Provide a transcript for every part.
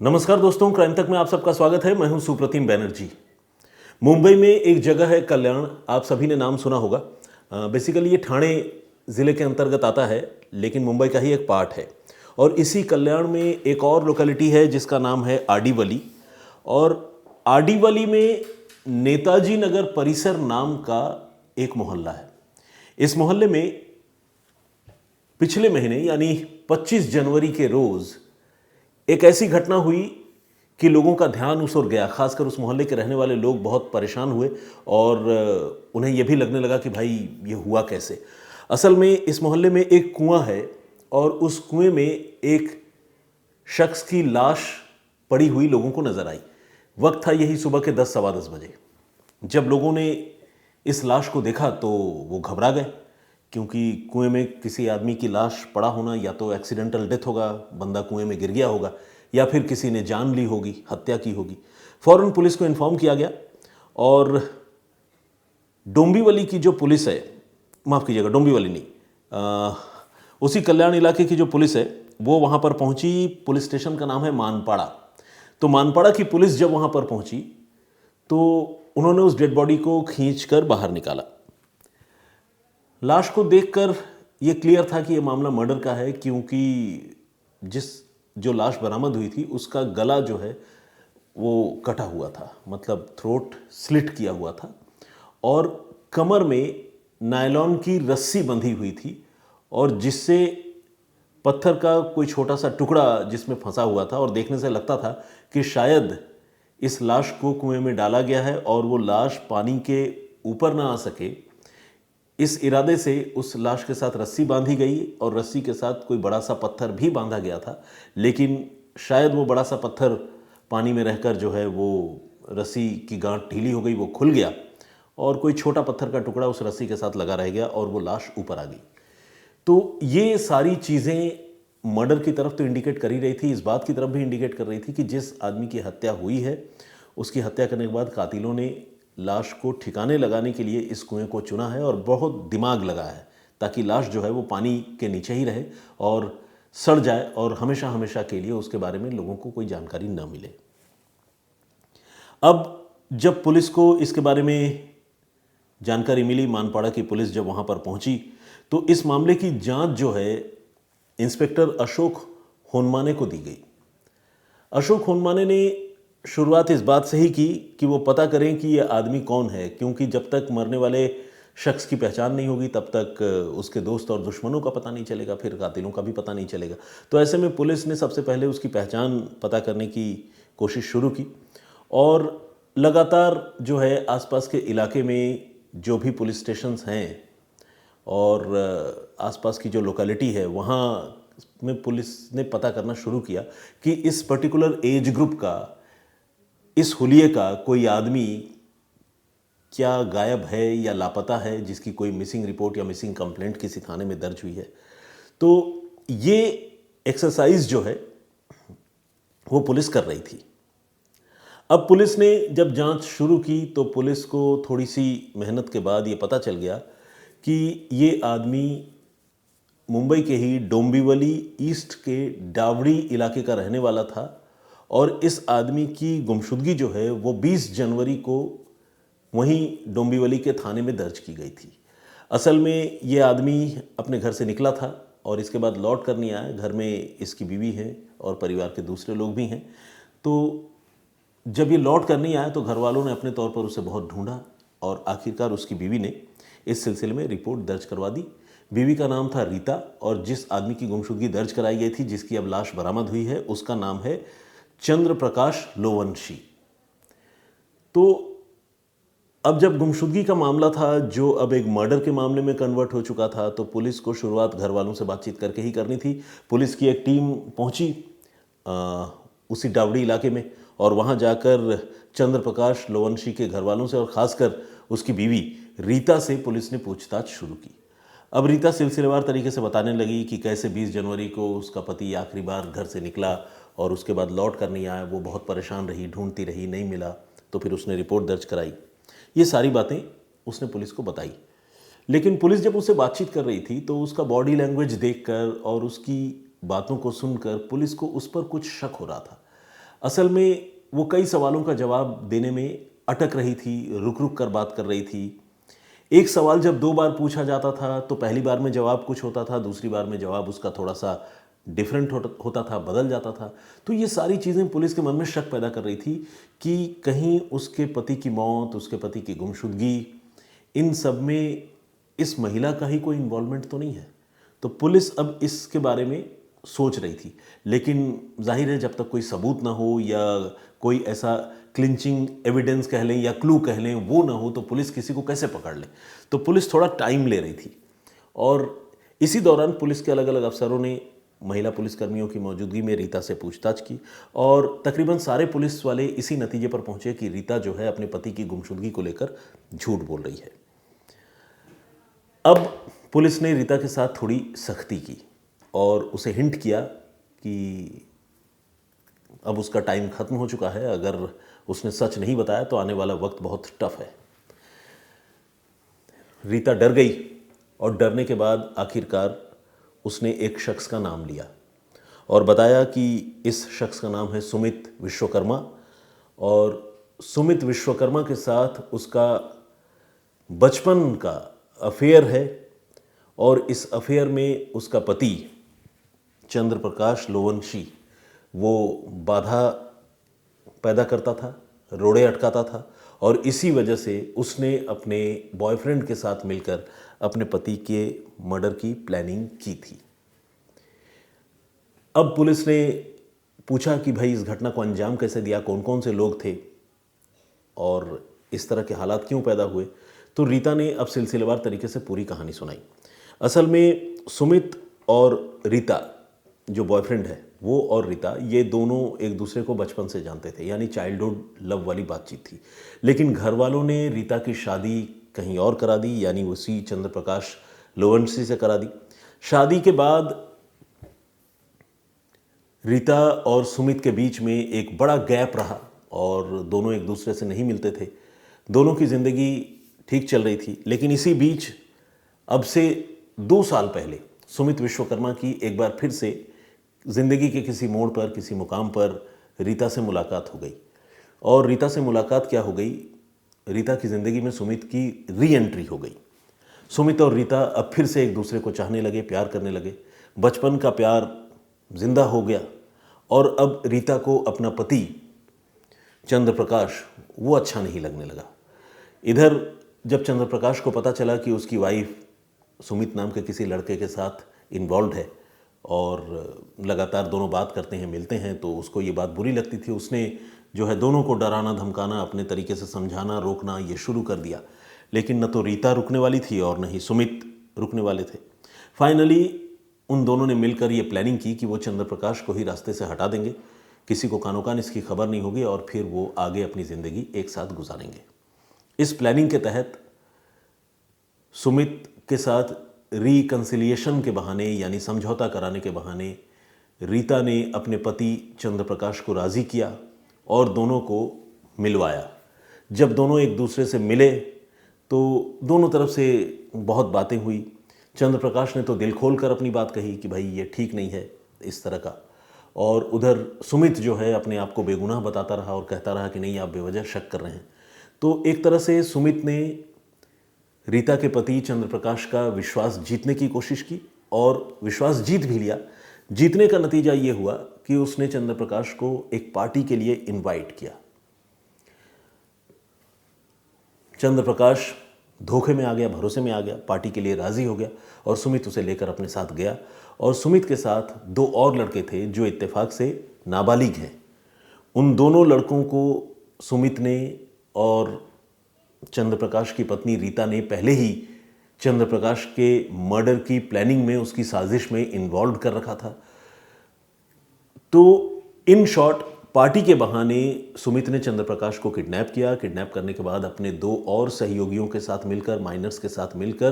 नमस्कार दोस्तों, क्राइम तक में आप सबका स्वागत है। मैं हूं सुप्रतिम बैनर्जी। मुंबई में एक जगह है कल्याण, आप सभी ने नाम सुना होगा। बेसिकली ये ठाणे ज़िले के अंतर्गत आता है, लेकिन मुंबई का ही एक पार्ट है। और इसी कल्याण में एक और लोकेलिटी है जिसका नाम है आडिवली। और आडिवली में नेताजी नगर परिसर नाम का एक मोहल्ला है। इस मोहल्ले में पिछले महीने यानी 25 जनवरी के रोज़ एक ऐसी घटना हुई कि लोगों का ध्यान उस ओर गया। खासकर उस मोहल्ले के रहने वाले लोग बहुत परेशान हुए और उन्हें यह भी लगने लगा कि भाई ये हुआ कैसे। असल में इस मोहल्ले में एक कुआं है और उस कुएं में एक शख्स की लाश पड़ी हुई लोगों को नजर आई। वक्त था यही सुबह के 10 सवा 10 बजे। जब लोगों ने इस लाश को देखा तो वो घबरा गए, क्योंकि कुएं में किसी आदमी की लाश पड़ा होना या तो एक्सीडेंटल डेथ होगा, बंदा कुएं में गिर गया होगा, या फिर किसी ने जान ली होगी, हत्या की होगी। फौरन पुलिस को इन्फॉर्म किया गया और डोंबिवली की जो पुलिस है, माफ़ कीजिएगा डोंबिवली नहीं, उसी कल्याण इलाके की जो पुलिस है वो वहाँ पर पहुँची। पुलिस स्टेशन का नाम है मानपाड़ा। तो मानपाड़ा की पुलिस जब वहाँ पर पहुँची तो उन्होंने उस डेड बॉडी को खींच कर बाहर निकाला। लाश को देखकर ये क्लियर था कि ये मामला मर्डर का है, क्योंकि जो लाश बरामद हुई थी उसका गला जो है वो कटा हुआ था, मतलब थ्रोट स्लिट किया हुआ था, और कमर में नायलॉन की रस्सी बंधी हुई थी और जिससे पत्थर का कोई छोटा सा टुकड़ा जिसमें फंसा हुआ था। और देखने से लगता था कि शायद इस लाश को कुएं में डाला गया है और वो लाश पानी के ऊपर ना आ सके, इस इरादे से उस लाश के साथ रस्सी बांधी गई और रस्सी के साथ कोई बड़ा सा पत्थर भी बांधा गया था। लेकिन शायद वो बड़ा सा पत्थर पानी में रहकर जो है वो रस्सी की गांठ ढीली हो गई, वो खुल गया और कोई छोटा पत्थर का टुकड़ा उस रस्सी के साथ लगा रह गया और वो लाश ऊपर आ गई। तो ये सारी चीज़ें मर्डर की तरफ तो इंडिकेट कर ही रही थी, इस बात की तरफ भी इंडिकेट कर रही थी कि जिस आदमी की हत्या हुई है उसकी हत्या करने के बाद कातिलों ने लाश को ठिकाने लगाने के लिए इस कुएं को चुना है और बहुत दिमाग लगा है ताकि लाश जो है वो पानी के नीचे ही रहे और सड़ जाए और हमेशा हमेशा के लिए उसके बारे में लोगों को कोई जानकारी न मिले। अब जब पुलिस को इसके बारे में जानकारी मिली, मानपाड़ा की पुलिस जब वहाँ पर पहुँची, तो इस मामले की जांच जो है इंस्पेक्टर अशोक होनमाने को दी गई। अशोक होनमाने ने शुरुआत इस बात से ही की कि वो पता करें कि ये आदमी कौन है, क्योंकि जब तक मरने वाले शख्स की पहचान नहीं होगी तब तक उसके दोस्त और दुश्मनों का पता नहीं चलेगा, फिर कातिलों का भी पता नहीं चलेगा। तो ऐसे में पुलिस ने सबसे पहले उसकी पहचान पता करने की कोशिश शुरू की और लगातार जो है आसपास के इलाके में जो भी पुलिस स्टेशंस हैं और आसपास की जो लोकेलिटी है वहाँ में पुलिस ने पता करना शुरू किया कि इस पर्टिकुलर एज ग्रुप का, इस हुलिये का कोई आदमी क्या गायब है या लापता है, जिसकी कोई मिसिंग रिपोर्ट या मिसिंग कंप्लेंट किसी थाने में दर्ज हुई है। तो ये एक्सरसाइज जो है वो पुलिस कर रही थी। अब पुलिस ने जब जांच शुरू की तो पुलिस को थोड़ी सी मेहनत के बाद ये पता चल गया कि ये आदमी मुंबई के ही डोंबिवली ईस्ट के डावड़ी इलाके का रहने वाला था और इस आदमी की गुमशुदगी जो है वो 20 जनवरी को वहीं डोंबिवली के थाने में दर्ज की गई थी। असल में ये आदमी अपने घर से निकला था और इसके बाद लौट कर नहीं आया। घर में इसकी बीवी है और परिवार के दूसरे लोग भी हैं। तो जब ये लौट कर नहीं आया तो घर वालों ने अपने तौर पर उसे बहुत ढूंढा और आखिरकार उसकी बीवी ने इस सिलसिले में रिपोर्ट दर्ज करवा दी। बीवी का नाम था रीता और जिस आदमी की गुमशुदगी दर्ज कराई गई थी, जिसकी अब लाश बरामद हुई है, उसका नाम है चंद्र प्रकाश लोवंशी। तो अब जब गुमशुदगी का मामला था जो अब एक मर्डर के मामले में कन्वर्ट हो चुका था, तो पुलिस को शुरुआत घर वालों से बातचीत करके ही करनी थी। पुलिस की एक टीम पहुंची उसी डावड़ी इलाके में और वहां जाकर चंद्र प्रकाश लोवंशी के घर वालों से और ख़ासकर उसकी बीवी रीता से पुलिस ने पूछताछ शुरू की। अब रीता सिलसिलेवार तरीके से बताने लगी कि कैसे 20 जनवरी को उसका पति आखिरी बार घर से निकला और उसके बाद लौट कर नहीं आया। वो बहुत परेशान रही, ढूंढती रही, नहीं मिला, तो फिर उसने रिपोर्ट दर्ज कराई। ये सारी बातें उसने पुलिस को बताई। लेकिन पुलिस जब उससे बातचीत कर रही थी तो उसका बॉडी लैंग्वेज देखकर और उसकी बातों को सुनकर पुलिस को उस पर कुछ शक हो रहा था। असल में वो कई सवालों का जवाब देने में अटक रही थी, रुक रुक कर बात कर रही थी। एक सवाल जब 2 बार पूछा जाता था तो पहली बार में जवाब कुछ होता था, दूसरी बार में जवाब उसका थोड़ा-सा डिफरेंट होता था, बदल जाता था। तो ये सारी चीज़ें पुलिस के मन में शक पैदा कर रही थी कि कहीं उसके पति की मौत, उसके पति की गुमशुदगी, इन सब में इस महिला का ही कोई इन्वॉल्वमेंट तो नहीं है। तो पुलिस अब इसके बारे में सोच रही थी, लेकिन जाहिर है जब तक कोई सबूत ना हो या कोई ऐसा क्लिंचिंग एविडेंस कह लें या क्लू कह लें वो ना हो तो पुलिस किसी को कैसे पकड़ ले। तो पुलिस थोड़ा टाइम ले रही थी और इसी दौरान पुलिस के अलग अलग अफसरों ने महिला पुलिसकर्मियों की मौजूदगी में रीता से पूछताछ की और तकरीबन सारे पुलिस वाले इसी नतीजे पर पहुंचे कि रीता जो है अपने पति की गुमशुदगी को लेकर झूठ बोल रही है। अब पुलिस ने रीता के साथ थोड़ी सख्ती की और उसे हिंट किया कि अब उसका टाइम खत्म हो चुका है, अगर उसने सच नहीं बताया तो आने वाला वक्त बहुत टफ है। रीता डर गई और डरने के बाद आखिरकार उसने एक शख्स का नाम लिया और बताया कि इस शख्स का नाम है सुमित विश्वकर्मा और सुमित विश्वकर्मा के साथ उसका बचपन का अफेयर है और इस अफेयर में उसका पति चंद्र प्रकाश लोवंशी वो बाधा पैदा करता था, रोड़े अटकाता था और इसी वजह से उसने अपने बॉयफ्रेंड के साथ मिलकर अपने पति के मर्डर की प्लानिंग की थी। अब पुलिस ने पूछा कि भाई इस घटना को अंजाम कैसे दिया, कौन कौन से लोग थे और इस तरह के हालात क्यों पैदा हुए। तो रीता ने अब सिलसिलेवार तरीके से पूरी कहानी सुनाई। असल में सुमित और रीता जो बॉयफ्रेंड है वो और रीता ये दोनों एक दूसरे को बचपन से जानते थे, यानी चाइल्डहुड लव वाली बातचीत थी। लेकिन घर वालों ने रीता की शादी कहीं और करा दी, यानी उसी चंद्र प्रकाश लोवंशी से करा दी। शादी के बाद रीता और सुमित के बीच में एक बड़ा गैप रहा और दोनों एक दूसरे से नहीं मिलते थे। दोनों की ज़िंदगी ठीक चल रही थी, लेकिन इसी बीच अब से 2 साल पहले सुमित विश्वकर्मा की एक बार फिर से ज़िंदगी के किसी मोड़ पर, किसी मुकाम पर रीता से मुलाकात हो गई। और रीता से मुलाकात क्या हो गई, रीता की ज़िंदगी में सुमित की री एंट्री हो गई। सुमित और रीता अब फिर से एक दूसरे को चाहने लगे, प्यार करने लगे। बचपन का प्यार जिंदा हो गया और अब रीता को अपना पति चंद्र प्रकाश वो अच्छा नहीं लगने लगा। इधर जब चंद्र प्रकाश को पता चला कि उसकी वाइफ सुमित नाम के किसी लड़के के साथ इन्वॉल्व है और लगातार दोनों बात करते हैं, मिलते हैं, तो उसको ये बात बुरी लगती थी। उसने जो है दोनों को डराना धमकाना, अपने तरीके से समझाना, रोकना ये शुरू कर दिया। लेकिन न तो रीता रुकने वाली थी और न ही सुमित रुकने वाले थे। फाइनली उन दोनों ने मिलकर ये प्लानिंग की कि वो चंद्र प्रकाश को ही रास्ते से हटा देंगे, किसी को कानो कान इसकी खबर नहीं होगी और फिर वो आगे अपनी ज़िंदगी एक साथ गुजारेंगे। इस प्लानिंग के तहत सुमित के साथ रिकंसिलिएशन के बहाने, यानी समझौता कराने के बहाने, रीता ने अपने पति चंद्र प्रकाश को राज़ी किया और दोनों को मिलवाया। जब दोनों एक दूसरे से मिले तो दोनों तरफ से बहुत बातें हुई। चंद्र प्रकाश ने तो दिल खोल कर अपनी बात कही कि भाई ये ठीक नहीं है इस तरह का, और उधर सुमित जो है अपने आप को बेगुनाह बताता रहा और कहता रहा कि नहीं आप बेवजह शक कर रहे हैं। तो एक तरह से सुमित ने रीता के पति चंद्र प्रकाश का विश्वास जीतने की कोशिश की और विश्वास जीत भी लिया। जीतने का नतीजा ये हुआ कि उसने चंद्र प्रकाश को एक पार्टी के लिए इनवाइट किया। चंद्र प्रकाश धोखे में आ गया, भरोसे में आ गया, पार्टी के लिए राज़ी हो गया और सुमित उसे लेकर अपने साथ गया। और सुमित के साथ 2 और लड़के थे जो इत्तेफाक से नाबालिग हैं। उन दोनों लड़कों को सुमित ने और चंद्र प्रकाश की पत्नी रीता ने पहले ही चंद्र प्रकाश के मर्डर की प्लानिंग में, उसकी साजिश में इन्वॉल्व कर रखा था। तो इन शॉर्ट पार्टी के बहाने सुमित ने चंद्र प्रकाश को किडनैप किया। किडनैप करने के बाद अपने 2 और सहयोगियों के साथ मिलकर, माइनर्स के साथ मिलकर,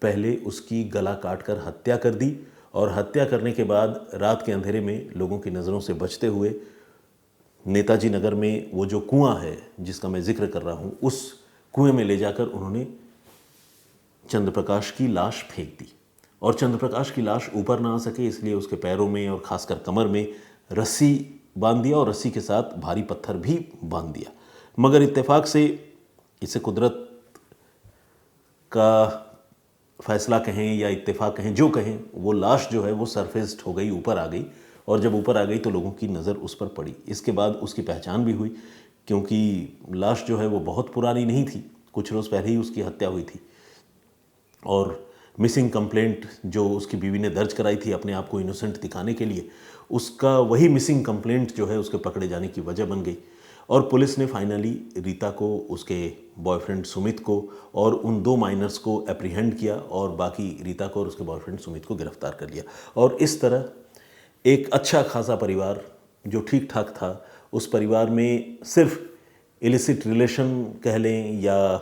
पहले उसकी गला काटकर हत्या कर दी और हत्या करने के बाद रात के अंधेरे में लोगों की नज़रों से बचते हुए नेताजी नगर में वो जो कुआं है जिसका मैं जिक्र कर रहा हूँ, उस कुएं में ले जाकर उन्होंने चंद्र प्रकाश की लाश फेंक दी। और चंद्र प्रकाश की लाश ऊपर ना आ सके इसलिए उसके पैरों में और खासकर कमर में रस्सी बांध दिया और रस्सी के साथ भारी पत्थर भी बांध दिया, मगर इत्तेफाक से इसे कुदरत का फैसला कहें या इत्तेफाक कहें, जो कहें, वो लाश जो है वो सरफेस्ड हो गई, ऊपर आ गई। और जब ऊपर आ गई तो लोगों की नज़र उस पर पड़ी। इसके बाद उसकी पहचान भी हुई, क्योंकि लाश जो है वो बहुत पुरानी नहीं थी, कुछ रोज़ पहले ही उसकी हत्या हुई थी। और मिसिंग कंप्लेंट जो उसकी बीवी ने दर्ज कराई थी अपने आप को इनोसेंट दिखाने के लिए, उसका वही मिसिंग कंप्लेंट जो है उसके पकड़े जाने की वजह बन गई। और पुलिस ने फाइनली रीता को, उसके बॉयफ्रेंड सुमित को और उन 2 माइनर्स को एप्रीहेंड किया और बाकी रीता को और उसके बॉयफ्रेंड सुमित को गिरफ्तार कर लिया। और इस तरह एक अच्छा खासा परिवार जो ठीक ठाक था, उस परिवार में सिर्फ इलिसिट रिलेशन कह लें या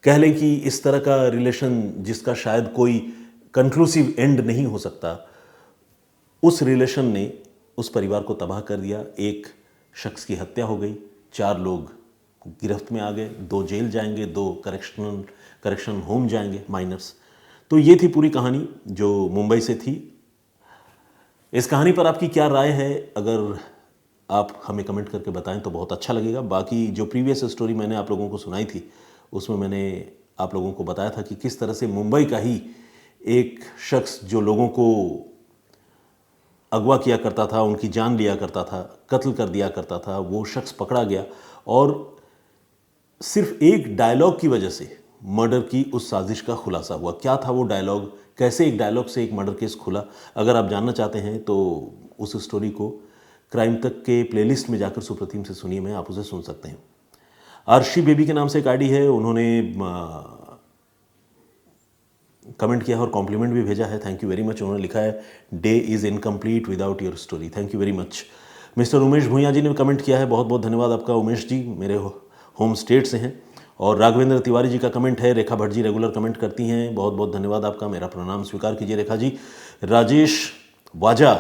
कह लें कि इस तरह का रिलेशन जिसका शायद कोई कंक्लूसिव एंड नहीं हो सकता, उस रिलेशन ने उस परिवार को तबाह कर दिया। एक शख्स की हत्या हो गई, 4 लोग गिरफ्त में आ गए, 2 जेल जाएंगे, 2 करेक्शन होम जाएंगे, माइनर्स। तो ये थी पूरी कहानी जो मुंबई से थी। इस कहानी पर आपकी क्या राय है? अगर आप हमें कमेंट करके बताएं तो बहुत अच्छा लगेगा। बाकी जो प्रीवियस स्टोरी मैंने आप लोगों को सुनाई थी, उसमें मैंने आप लोगों को बताया था कि किस तरह से मुंबई का ही एक शख्स जो लोगों को अगवा किया करता था, उनकी जान लिया करता था, कत्ल कर दिया करता था, वो शख्स पकड़ा गया और सिर्फ एक डायलॉग की वजह से मर्डर की उस साजिश का खुलासा हुआ। क्या था वो डायलॉग? कैसे एक डायलॉग से एक मर्डर केस खुला? अगर आप जानना चाहते हैं तो उस स्टोरी को क्राइम तक के प्लेलिस्ट में जाकर सुप्रतिम से सुनिए में, आप उसे सुन सकते हैं। अर्शी बेबी के नाम से एक आईडी है, उन्होंने कमेंट किया और कॉम्प्लीमेंट भी भेजा है। Thank you very much. उन्होंने लिखा है, day is incomplete without your story. Thank you very much. Mister Umesh Bhunia ji ने कमेंट किया है, बहुत बहुत धन्यवाद आपका उमेश जी, मेरे होम स्टेट से हैं। और राघवेंद्र तिवारी जी का कमेंट है, रेखा भट्ट जी रेगुलर कमेंट करती हैं, बहुत बहुत धन्यवाद आपका, मेरा प्रणाम स्वीकार कीजिए रेखा जी। राजेश वाजा,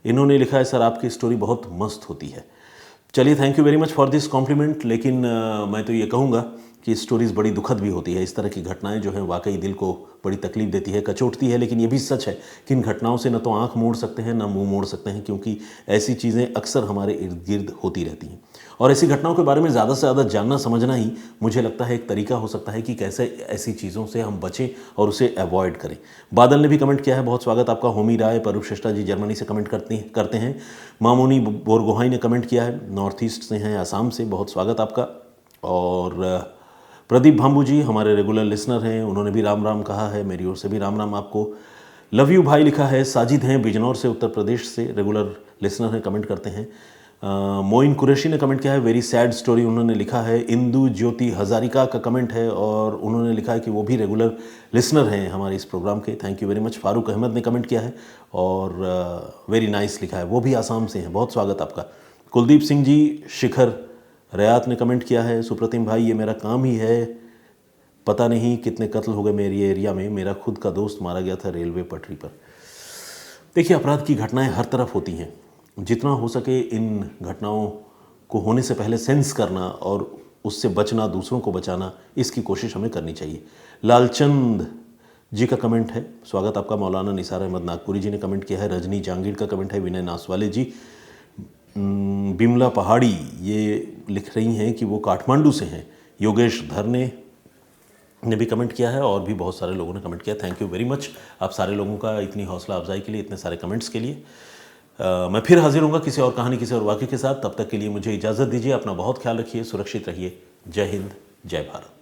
इन्होंने लिखा है, सर आपकी स्टोरी बहुत मस्त होती है। चलिए, thank you very much for this complement. लेकिन मैं तो ये कहूँगा कि स्टोरीज़ बड़ी दुखद भी होती है। इस तरह की घटनाएं जो हैं वाकई दिल को बड़ी तकलीफ देती है, कचोटती है। लेकिन ये भी सच है कि इन घटनाओं से न तो आंख मोड़ सकते हैं, न मुंह मोड़ सकते हैं, क्योंकि ऐसी चीज़ें अक्सर हमारे इर्द गिर्द होती रहती हैं। और ऐसी घटनाओं के बारे में ज़्यादा से ज़्यादा जानना समझना ही मुझे लगता है एक तरीका हो सकता है कि कैसे ऐसी चीज़ों से हम बचें और उसे अवॉइड करें। बादल ने भी कमेंट किया है, बहुत स्वागत आपका। होमी राय परूप श्रेष्ठा जी जर्मनी से कमेंट करते हैं। मामूनी बोरगोहाई ने कमेंट किया है, नॉर्थ ईस्ट से हैं, आसाम से, बहुत स्वागत आपका। और प्रदीप भाम्बू जी हमारे रेगुलर लिसनर हैं, उन्होंने भी राम राम कहा है, मेरी ओर से भी राम राम आपको। लव यू भाई लिखा है, साजिद हैं बिजनौर से, उत्तर प्रदेश से, रेगुलर लिसनर हैं, कमेंट करते हैं। मोइन कुरैशी ने कमेंट किया है, वेरी सैड स्टोरी उन्होंने लिखा है। इंदु ज्योति हजारिका का कमेंट है और उन्होंने लिखा है कि वो भी रेगुलर लिसनर हैं हमारे इस प्रोग्राम के, thank you very much. Farooq Ahmed ने कमेंट किया है और वेरी नाइस लिखा है, वो भी आसाम से हैं, बहुत स्वागत आपका। कुलदीप सिंह जी शिखर रयात ने कमेंट किया है, सुप्रतिम भाई ये मेरा काम ही है, पता नहीं कितने कत्ल हो गए मेरे एरिया में, मेरा खुद का दोस्त मारा गया था रेलवे पटरी पर। देखिए, अपराध की घटनाएं हर तरफ होती हैं, जितना हो सके इन घटनाओं को होने से पहले सेंस करना और उससे बचना, दूसरों को बचाना, इसकी कोशिश हमें करनी चाहिए। लालचंद जी का कमेंट है, स्वागत आपका। मौलाना निसार अहमद नागपुरी जी ने कमेंट किया है। रजनी जांगीर का कमेंट है। विनय नासवाले जी, बिमला पहाड़ी ये लिख रही हैं कि वो काठमांडू से हैं। योगेश धरने ने भी कमेंट किया है और भी बहुत सारे लोगों ने कमेंट किया। थैंक यू वेरी मच आप सारे लोगों का, इतनी हौसला अफजाई के लिए, इतने सारे कमेंट्स के लिए। मैं फिर हाजिर होऊंगा किसी और कहानी, किसी और वाक़े के साथ। तब तक के लिए मुझे इजाज़त दीजिए। अपना बहुत ख्याल रखिए, सुरक्षित रहिए। जय हिंद, जय भारत।